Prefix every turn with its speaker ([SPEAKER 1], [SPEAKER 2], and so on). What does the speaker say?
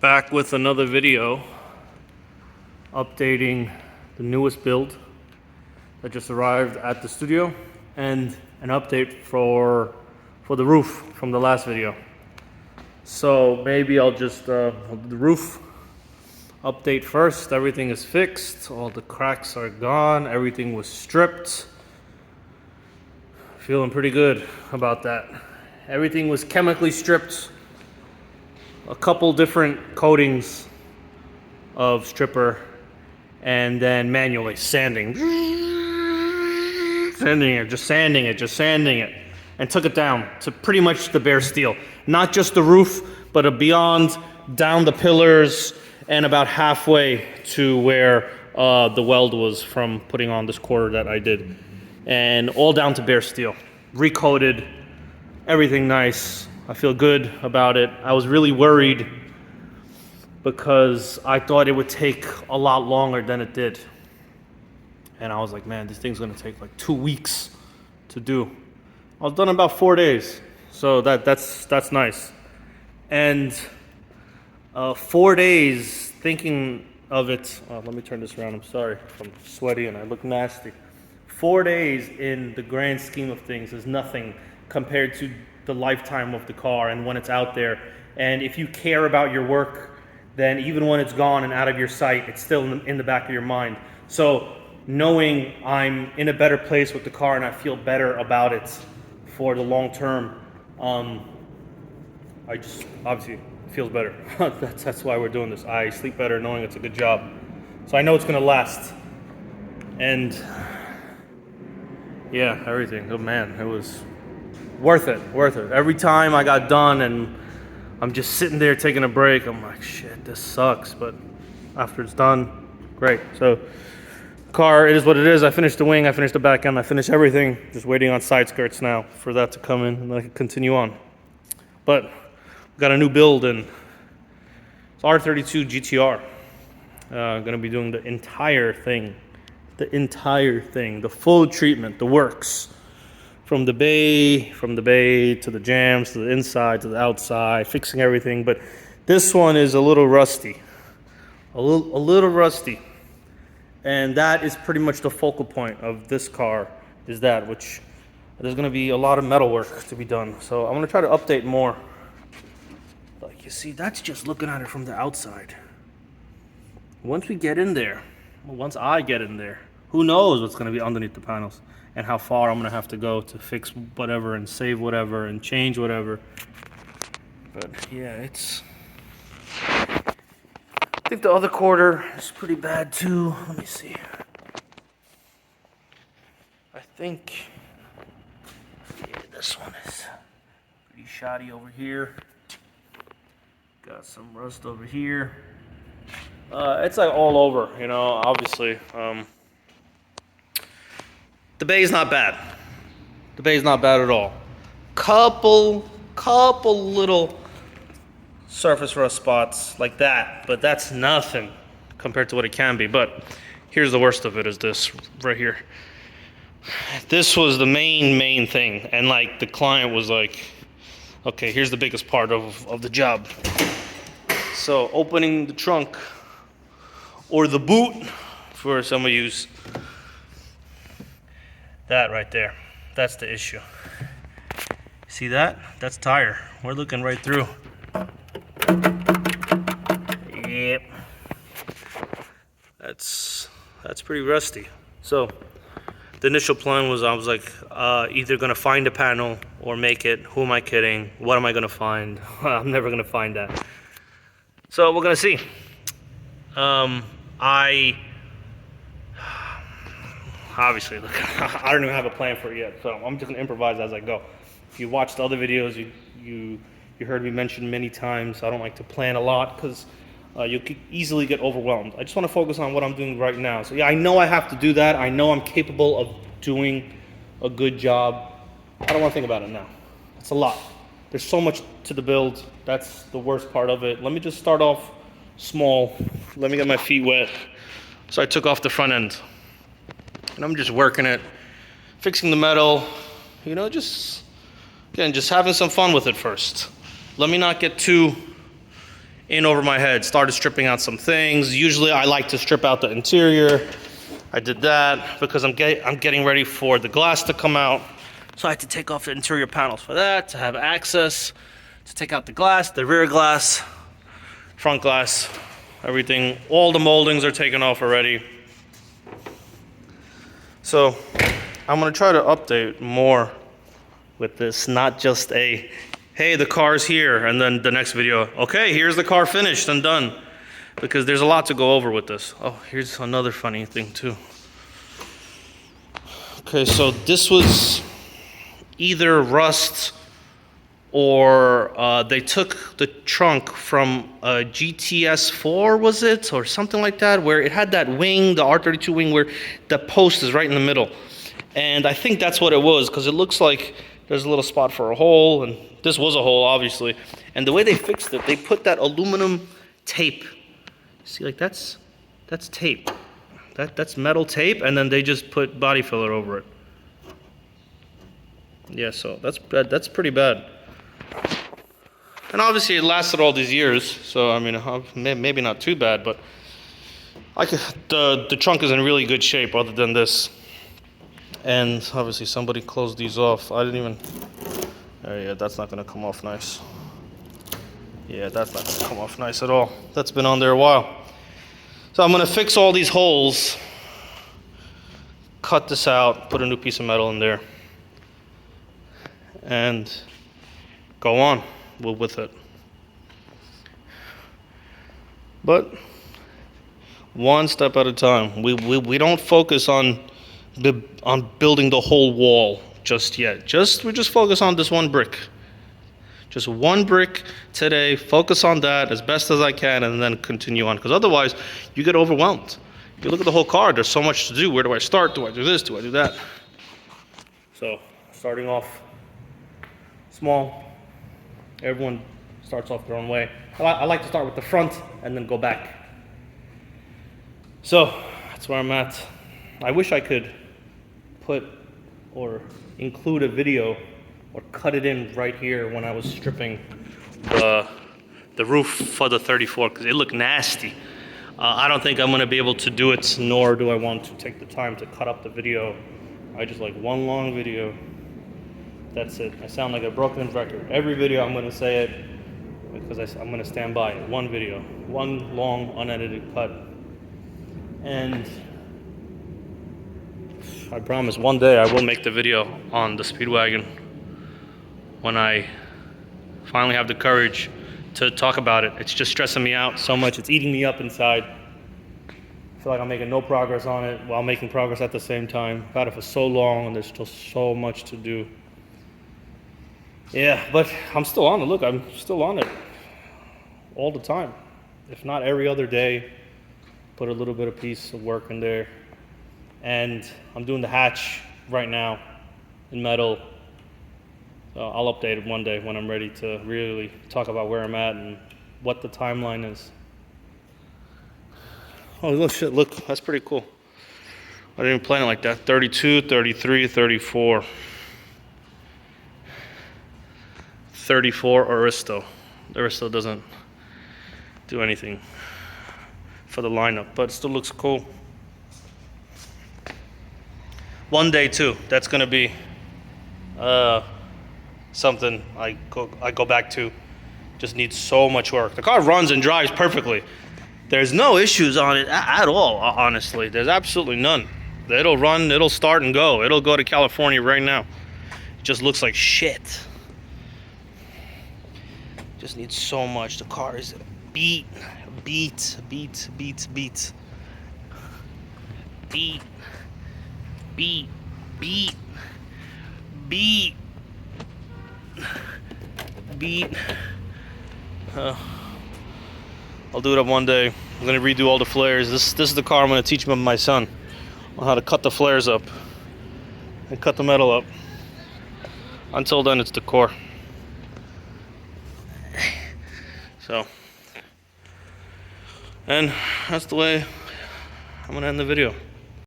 [SPEAKER 1] Back with another video updating the newest build that just arrived at the studio and an update for the roof from the last video. So maybe I'll just I'll do the roof update first. Everything is fixed, all the cracks are gone, everything was stripped. Feeling pretty good about that. Everything was chemically stripped. A couple different coatings of stripper, and then manually sanding it, and took it down to pretty much the bare steel. Not just the roof, but beyond, down the pillars, and about halfway to where the weld was from putting on this quarter that I did. And all down to bare steel. Recoated, everything nice. I feel good about it. I was really worried because I thought it would take a lot longer than it did. And I was like, man, this thing's gonna take like 2 weeks to do. I was done in about 4 days. So that's nice. And 4 days thinking of it, let me turn this around, I'm sorry, I'm sweaty and I look nasty. 4 days in the grand scheme of things is nothing compared to the lifetime of the car and when it's out there. And if you care about your work, then even when it's gone and out of your sight, it's still in the back of your mind. So knowing I'm in a better place with the car and I feel better about it for the long term, I just, obviously, it feels better. that's why we're doing this. I sleep better knowing it's a good job. So I know it's gonna last. And yeah, everything, oh man, it was worth it. Every time I got done and I'm just sitting there taking a break, I'm like, shit, this sucks. But after it's done, great. So car, it is what it is. I finished the wing, I finished the back end, I finished everything. Just waiting on side skirts now for that to come in and then I can continue on. But got a new build and it's R32 GTR. Gonna be doing the entire thing, the full treatment, the works. From the bay to the jams, to the inside, to the outside, fixing everything. But this one is a little rusty, a little rusty. And that is pretty much the focal point of this car, is that, which there's gonna be a lot of metal work to be done. So I'm gonna try to update more. Like, you see, that's just looking at it from the outside. Once we get in there, once I get in there, who knows what's gonna be underneath the panels and how far I'm gonna have to go to fix whatever and save whatever and change whatever. But yeah, it's, I think the other quarter is pretty bad too. Let me see. I think, yeah, this one is pretty shoddy over here. Got some rust over here. It's like all over, you know, obviously. The bay's not bad. The bay's not bad at all. Couple little surface rust spots like that, but that's nothing compared to what it can be. But here's the worst of it, is this right here. This was the main thing, and like the client was like, okay, here's the biggest part of the job. So opening the trunk or the boot, for some of yous, that right there, that's the issue. See that? That's tire. We're looking right through. Yep. That's pretty rusty. So the initial plan was, I was like, either gonna find a panel or make it. Who am I kidding? What am I gonna find? I'm never gonna find that. So we're gonna see. Obviously, look, I don't even have a plan for it yet, so I'm just gonna improvise as I go. If you watched the other videos, you heard me mention many times, I don't like to plan a lot because you could easily get overwhelmed. I just want to focus on what I'm doing right now. So yeah, I know I have to do that. I know I'm capable of doing a good job. I don't want to think about it now. It's a lot. There's so much to the build. That's the worst part of it. Let me just start off small. Let me get my feet wet. So I took off the front end. And I'm just working it, fixing the metal, you know, just, again, just having some fun with it first. Let me not get too in over my head. Started stripping out some things. Usually I like to strip out the interior. I did that because I'm getting ready for the glass to come out. So I had to take off the interior panels for that, to have access, to take out the glass, the rear glass, front glass, everything. All the moldings are taken off already. So I'm gonna try to update more with this, not just a, hey, the car's here, and then the next video, okay, here's the car finished and done. Because there's a lot to go over with this. Oh, here's another funny thing too. Okay, so this was either rust or they took the trunk from a GTS4, was it? Or something like that, where it had that wing, the R32 wing, where the post is right in the middle. And I think that's what it was, because it looks like there's a little spot for a hole, and this was a hole, obviously. And the way they fixed it, they put that aluminum tape. See, like that's tape. That's metal tape, and then they just put body filler over it. Yeah, so that's pretty bad. And obviously it lasted all these years, so I mean, maybe not too bad, but the trunk is in really good shape other than this. And obviously somebody closed these off. I didn't even, oh yeah, that's not gonna come off nice. Yeah, that's not gonna come off nice at all. That's been on there a while. So I'm gonna fix all these holes, cut this out, put a new piece of metal in there, and go on with it. But one step at a time. We don't focus on building the whole wall just yet. We just focus on this one brick. Just one brick today, focus on that as best as I can, and then continue on. Because otherwise, you get overwhelmed. If you look at the whole car, there's so much to do. Where do I start? Do I do this? Do I do that? So, starting off small. Everyone starts off their own way. I like to start with the front and then go back. So, that's where I'm at. I wish I could put or include a video or cut it in right here when I was stripping the roof for the 34, because it looked nasty. I don't think I'm gonna be able to do it, nor do I want to take the time to cut up the video. I just like one long video. That's it. I sound like a broken record. Every video I'm gonna say it, because I'm gonna stand by it. One video, one long unedited cut. And I promise one day I will make the video on the Speedwagon when I finally have the courage to talk about it. It's just stressing me out so much. It's eating me up inside. I feel like I'm making no progress on it while making progress at the same time. I've had it for so long and there's still so much to do. Yeah, but I'm still on it. Look, I'm still on it all the time. If not every other day, put a little bit of piece of work in there. And I'm doing the hatch right now in metal. I'll update it one day when I'm ready to really talk about where I'm at and what the timeline is. Oh, look, shit, look, that's pretty cool. I didn't even plan it like that. 32, 33, 34. 34 Aristo. The Aristo doesn't do anything for the lineup, but it still looks cool. One day too, that's gonna be something I go back to. Just needs so much work. The car runs and drives perfectly. There's no issues on it at all, honestly. There's absolutely none. It'll run, it'll start and go. It'll go to California right now. It just looks like shit. Just needs so much. The car is beat. Beat. I'll do it up one day. I'm gonna redo all the flares. This is the car I'm gonna teach my son on how to cut the flares up and cut the metal up. Until then, it's decor. So, and that's the way I'm gonna end the video.